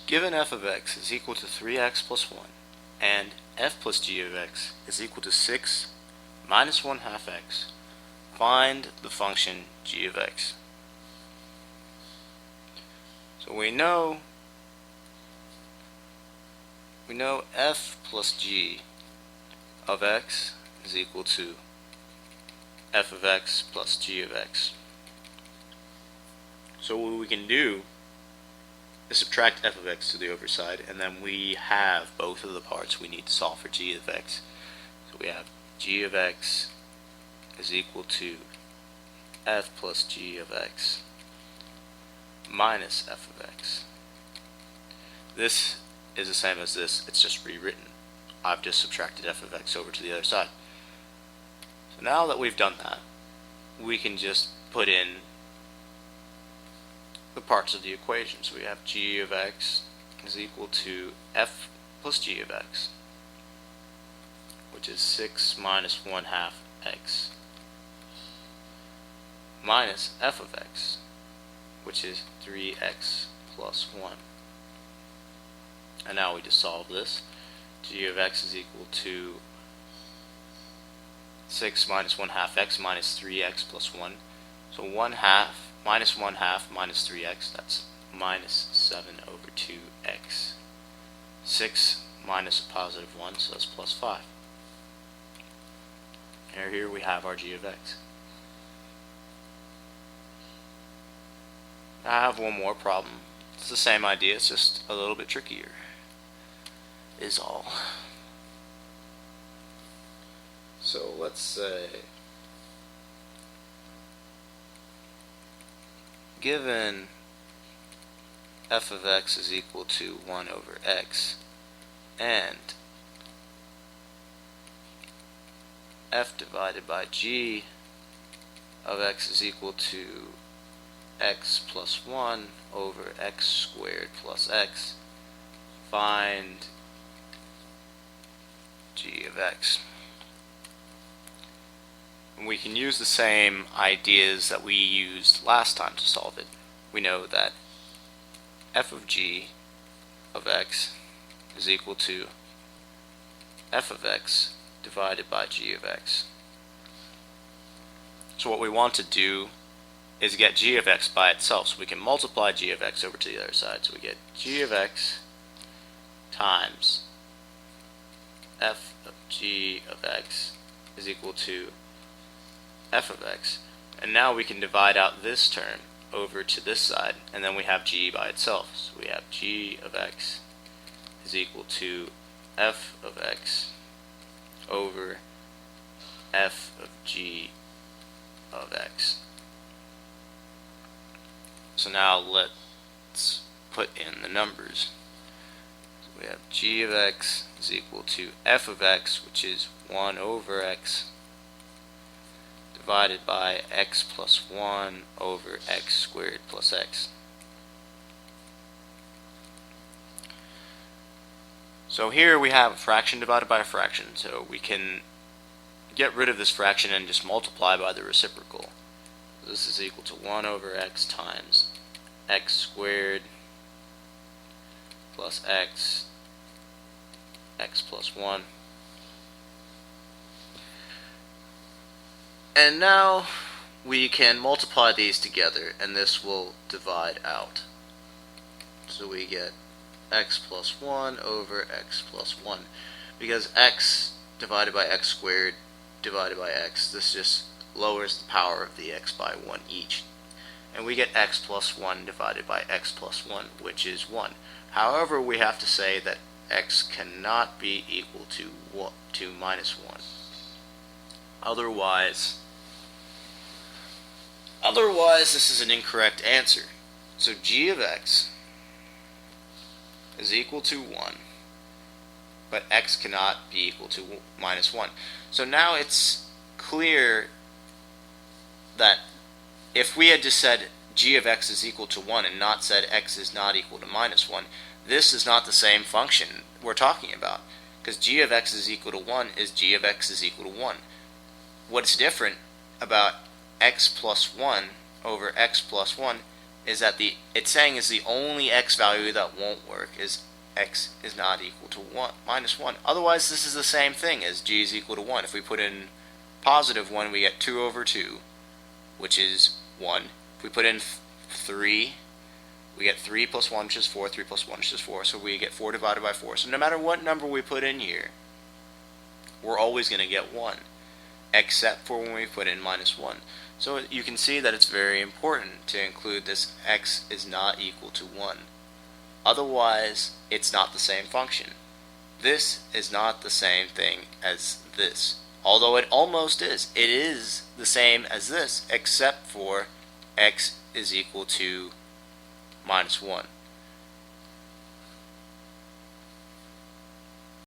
Given f of x is equal to 3x plus 1 and f plus g of x is equal to 6 minus 1 half x, find the function g of x. So we know f plus g of x is equal to f of x plus g of x. So what we can do is subtract f of x to the over side, and then we have both of the parts we need to solve for g of x. So we have g of x is equal to f plus g of x minus f of x. This is the same as this, it's just rewritten. I've just subtracted f of x over to the other side. So now that we've done that, we can just put in the parts of the equation. So we have g of x is equal to f plus g of x, which is 6 minus 1 half x, minus f of x, which is 3x plus 1. And now we just solve this. G of x is equal to 6 minus 1 half x minus 3x plus 1. So 1 half minus 1 half minus 3x, that's minus 7 over 2x. 6 minus a positive 1, so that's plus 5. And here we have our g of x. I have one more problem. It's the same idea, it's just a little bit trickier, is all. So let's say, given f of x is equal to 1 over x and f divided by g of x is equal to x plus 1 over x squared plus x, find g of x. And we can use the same ideas that we used last time to solve it. We know that f of g of x is equal to f of x divided by g of x. So what we want to do is get g of x by itself, so we can multiply g of x over to the other side. So we get g of x times f of g of x is equal to f of x, and now we can divide out this term over to this side, and then we have g by itself. So we have g of x is equal to f of x over f of g of x. So now let's put in the numbers. So we have g of x is equal to f of x, which is 1 over x, divided by x plus 1 over x squared plus x. So here we have a fraction divided by a fraction, so we can get rid of this fraction and just multiply by the reciprocal. This is equal to 1 over x times x squared plus x plus 1. And now we can multiply these together, and this will divide out. So we get x plus 1 over x plus 1. Because x divided by x squared divided by x, this just lowers the power of the x by 1 each. And we get x plus 1 divided by x plus 1, which is 1. However, we have to say that x cannot be equal to minus 1. Otherwise, this is an incorrect answer. So g of x is equal to 1, but x cannot be equal to minus 1. So now it's clear that if we had just said g of x is equal to 1 and not said x is not equal to minus 1, this is not the same function we're talking about, because g of x is equal to 1 is g of x is equal to 1. What's different about x plus 1 over x plus 1 is that it's saying is the only x value that won't work is x is not equal to 1 minus 1. Otherwise, this is the same thing as g is equal to 1. If we put in positive 1, we get 2 over 2, which is 1. If we put in 3, we get 3 plus 1, which is 4. 3 plus 1, which is 4. So we get 4 divided by 4. So no matter what number we put in here, we're always going to get 1, except for when we put in minus 1. So you can see that it's very important to include this x is not equal to 1. Otherwise, it's not the same function. This is not the same thing as this. Although it almost is. It is the same as this, except for x is equal to minus 1.